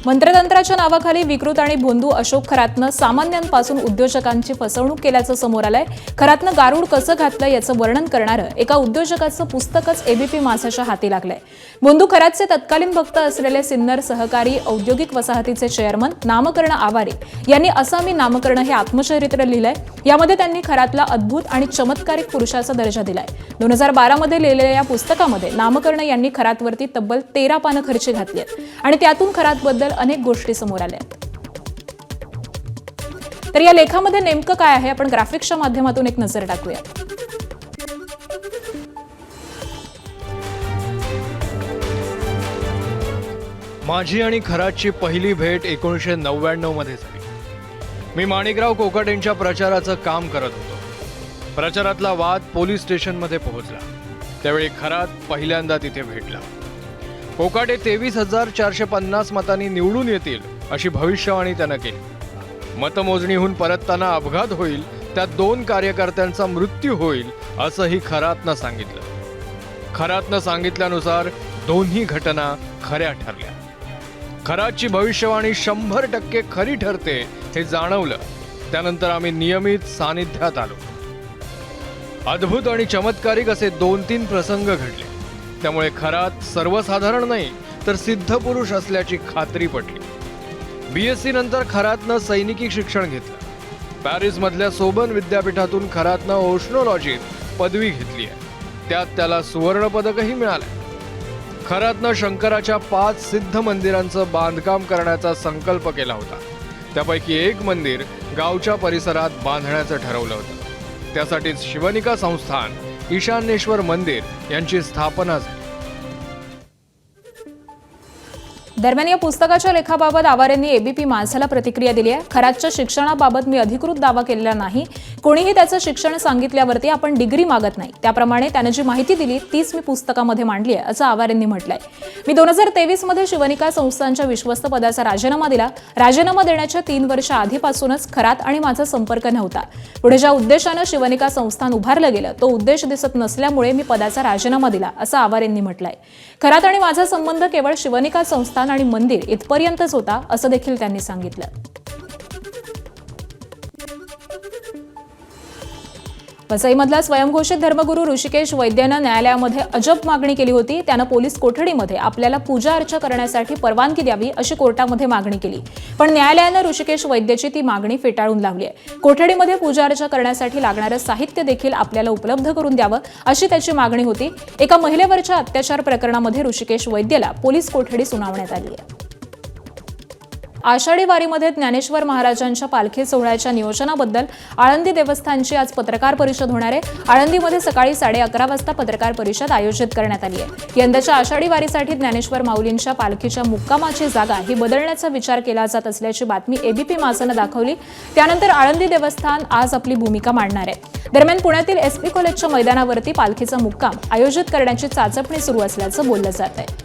मंत्रतंत्राच्या नावाखाली विकृत आणि भोंदू अशोक खरातनं सामान्यांपासून उद्योजकांची फसवणूक केल्याचं समोर आलंय। खरातनं गारूड कसं घातलं याचं वर्णन करणारं एका उद्योजकाचं पुस्तकच एबीपी माझाच्या हाती लागलंय। भोंदू खरातचे तत्कालीन भक्त असलेले सिन्नर सहकारी औद्योगिक वसाहतीचे चेअरमन नामकर्ण आवारे यांनी आसामी नामकर्ण हे आत्मचरित्र लिहिलंय। यामध्ये त्यांनी खरातला अद्भुत आणि चमत्कारिक पुरुषाचा दर्जा दिलाय। 2012 मध्ये लिहिलेल्या या पुस्तकामध्ये नामकर्ण यांनी खरातवरती तब्बल 13 पानं खर्ची घातली आहेत आणि त्यातून खरातबद्दल अनेक गोष्टी समोर आल्या। तर या लेखामध्ये नेमकं काय आहे आपण ग्राफिक्सच्या माध्यमातून एक नजर टाकूया। माझी आणि खरातची पहिली भेट 1999 मध्ये झाली। मी माणिकराव कोकाटेंच्या प्रचाराचं काम करत होतो। प्रचारातला वाद पोलीस स्टेशनमध्ये पोहोचला। त्यावेळी खरात पहिल्यांदा तिथे भेटला। कोकाटे 23,450 मतांनी निवडून येतील अशी भविष्यवाणी त्यानं केली। मतमोजणीहून परतताना अपघात होईल, त्यात 2 कार्यकर्त्यांचा मृत्यू होईल असंही खरातनं सांगितलं। खरातनं सांगितल्यानुसार दोन्ही घटना खऱ्या ठरल्या। खरातची भविष्यवाणी 100% खरी ठरते हे जाणवलं। त्यानंतर आम्ही नियमित सानिध्यात आलो। अद्भुत आणि चमत्कारिक असे 2-3 प्रसंग घडले। त्यामुळे खरात सर्वसाधारण नाही तर सिद्ध पुरुष असल्याची खात्री पटली। बीएससी नंतर खरातनं सैनिकी शिक्षण घेतलं। पॅरिस मधल्या सोबन विद्यापीठातून खरातनं ओशनोलॉजीत पदवी घेतली आहे। त्यात त्याला सुवर्ण पदकही मिळालं। खरातनं शंकराच्या 5 सिद्ध मंदिरांचं बांधकाम करण्याचा संकल्प केला होता। त्यापैकी एक मंदिर गावच्या परिसरात बांधण्याचं ठरवलं होतं। त्यासाठीच शिवनिका संस्थान, ईशान्येश्वर मंदिर यांची स्थापना झाली। दरम्यान या पुस्तकाच्या लेखाबाबत आवारेंनी एबीपी माझाला प्रतिक्रिया दिली आहे। खरातच्या शिक्षणाबाबत मी अधिकृत दावा केलेला नाही। कोणीही त्याचं शिक्षण सांगितल्यावरती आपण डिग्री मागत नाही। त्याप्रमाणे त्याने जी माहिती दिली तीच मी पुस्तकामध्ये मांडली आहे असं आवारेंनी म्हटलंय। मी 2023 मध्ये शिवनिका संस्थानच्या विश्वस्त पदाचा राजीनामा दिला। राजीनामा देण्याच्या 3 वर्ष आधीपासूनच खरात आणि माझा संपर्क नव्हता। पुढे ज्या उद्देशानं शिवनिका संस्थान उभारलं गेलं तो उद्देश दिसत नसल्यामुळे मी पदाचा राजीनामा दिला असं आवारेंनी म्हटलंय। खरात आणि माझा संबंध केवळ शिवनिका संस्थान आणि मंदिर इथपर्यंतच होता असं देखील त्यांनी सांगितलं। वसईमधला स्वयंघोषित धर्मगुरू ऋषिकेश वैद्यानं न्यायालयामध्ये अजब मागणी केली होती। त्यानं पोलीस कोठडीमध्ये आपल्याला पूजा अर्चा करण्यासाठी परवानगी द्यावी अशी कोर्टामध्ये मागणी केली, पण न्यायालयानं ऋषिकेश वैद्याची ती मागणी फेटाळून लावली आहे। कोठडीमध्ये पूजा अर्चा करण्यासाठी लागणारं साहित्य देखील आपल्याला उपलब्ध करून द्यावं अशी त्याची मागणी होती। एका महिलेवरच्या अत्याचार प्रकरणामध्ये ऋषिकेश वैद्याला पोलीस कोठडी सुनावण्यात आली आहे। आषाढी वारीमध्ये ज्ञानेश्वर महाराजांच्या पालखी सोहळ्याच्या नियोजनाबद्दल आळंदी देवस्थानची आज पत्रकार परिषद होणार आहे। आळंदीमध्ये सकाळी 11:30 वाजता पत्रकार परिषद आयोजित करण्यात आली आहे। यंदाच्या आषाढी वारीसाठी ज्ञानेश्वर माऊलींच्या पालखीच्या मुक्कामाची जागा ही बदलण्याचा विचार केला जात असल्याची बातमी एबीपी माझानं दाखवली। त्यानंतर आळंदी देवस्थान आज आपली भूमिका मांडणार आहे। दरम्यान पुण्यातील एसपी कॉलेजच्या मैदानावरती पालखीचा मुक्काम आयोजित करण्याची चाचपणी सुरू असल्याचं बोललं जात आहे।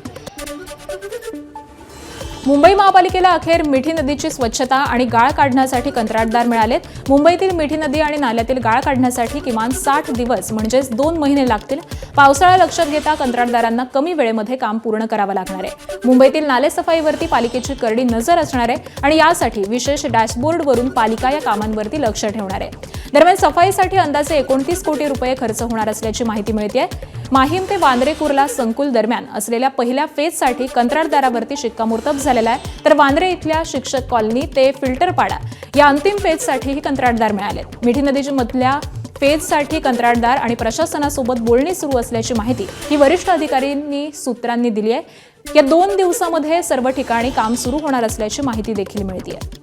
मुंबई महापालिकेला अखेर मिठी नदीची स्वच्छता आणि गाळ काढण्यासाठी कंत्राटदार मिळालेत। मुंबईतील मिठी नदी आणि नाल्यातील गाळ काढण्यासाठी किमान 60 दिवस म्हणजेच 2 महिने लागतील। पावसाळा लक्षात घेता कंत्राटदारांना कमी वेळेमध्ये काम पूर्ण करावं लागणार आहे। मुंबईतील नाले सफाईवरती पालिकेची करडी नजर असणार आहे आणि यासाठी विशेष डॅशबोर्डवरून पालिका या कामांवरती लक्ष ठेवणार आहे। दरम्यान सफाईसाठी अंदाजे 29 कोटी रुपये खर्च होणार असल्याची माहिती मिळते आहे। माहीम ते वांद्रे कुर्ला संकुल दरम्यान असलेल्या पहिल्या फेजसाठी कंत्राटदारावरती शिक्कामोर्तब झालेला आहे, तर वांद्रे इथल्या शिक्षक कॉलनी ते फिल्टरपाडा या अंतिम फेजसाठीही कंत्राटदार मिळालेत। मिठी नदीच्या मधल्या फेजसाठी कंत्राटदार आणि प्रशासनासोबत बोलणी सुरू असल्याची माहिती ही वरिष्ठ अधिकाऱ्यांनी सूत्रांनी दिली आहे। या 2 दिवसांमध्ये सर्व ठिकाणी काम सुरू होणार असल्याची माहिती देखील मिळते आहे।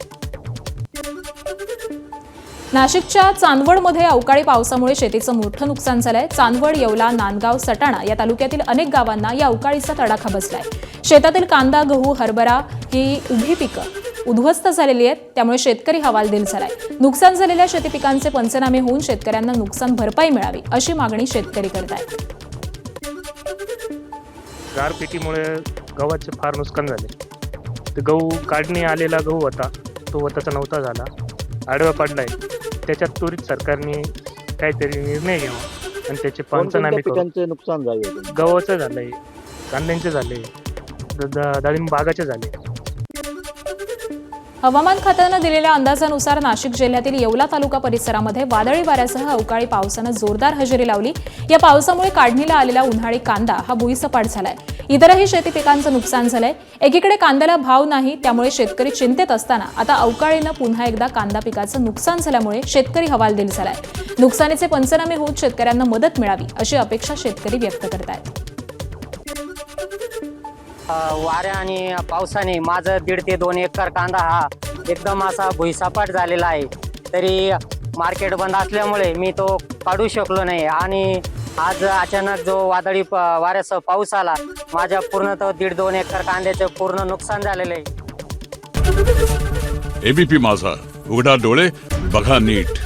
नाशिकच्या चांदवडमध्ये अवकाळी पावसामुळे शेतीचं मोठं नुकसान झालंय। चांदवड, येवला, नांदगाव, सटाणा या तालुक्यातील अनेक गावांना या अवकाळीचा तडाखा बसलाय। शेतातील कांदा, गहू, हरभरा ही उभी पिकं उद्ध्वस्त झालेली आहेत। त्यामुळे शेतकरी हवालदिल झालाय। नुकसान झालेल्या शेती पिकांचे पंचनामे होऊन शेतकऱ्यांना नुकसान भरपाई मिळावी अशी मागणी शेतकरी करतायत। गारपिटीमुळे गव्हाचे फार नुकसान झाले। गहू काढणी आलेला गहू होता तो वताचा नव्हता झाला, आडवा पडलाय। त्याच्यात त्वरित सरकारने काहीतरी निर्णय घ्यावा आणि त्याचे पंचनामे पिकांचे नुकसान झाले। गव्हाचं झालंय, कांद्यांचे झाले, डाळिंब बागाचे झाले। हवामान खात्यानं दिलेल्या अंदाजानुसार नाशिक जिल्ह्यातील येवला तालुका परिसरामध्ये वादळी वाऱ्यासह अवकाळी पावसानं जोरदार हजेरी लावली। या पावसामुळे काढणीला आलेला उन्हाळी कांदा हा भुईसपाट झालाय। इतरही शेती पिकांचं नुकसान झालंय। एकीकडे कांद्याला भाव नाही, त्यामुळे शेतकरी चिंतेत असताना आता अवकाळीनं पुन्हा एकदा कांदा पिकाचं नुकसान झाल्यामुळे शेतकरी हवालदिल झालाय। नुकसानीचे पंचनामे होऊन शेतकऱ्यांना मदत मिळावी अशी अपेक्षा शेतकरी व्यक्त करतायत। वाऱ्या आणि पावसाने माझं 1.5 ते 2 एकर कांदा हा एकदम असा भुईसपाट झालेला आहे। तरी मार्केट बंद असल्यामुळे मी तो काढू शकलो नाही आणि आज अचानक जो वादळी वाऱ्यासह पाऊस आला, माझ्या पूर्ण 1.5-2 एकर कांद्याचं पूर्ण नुकसान झालेलं आहे। एबीपी माझा, उघडा डोळे बघा नीट।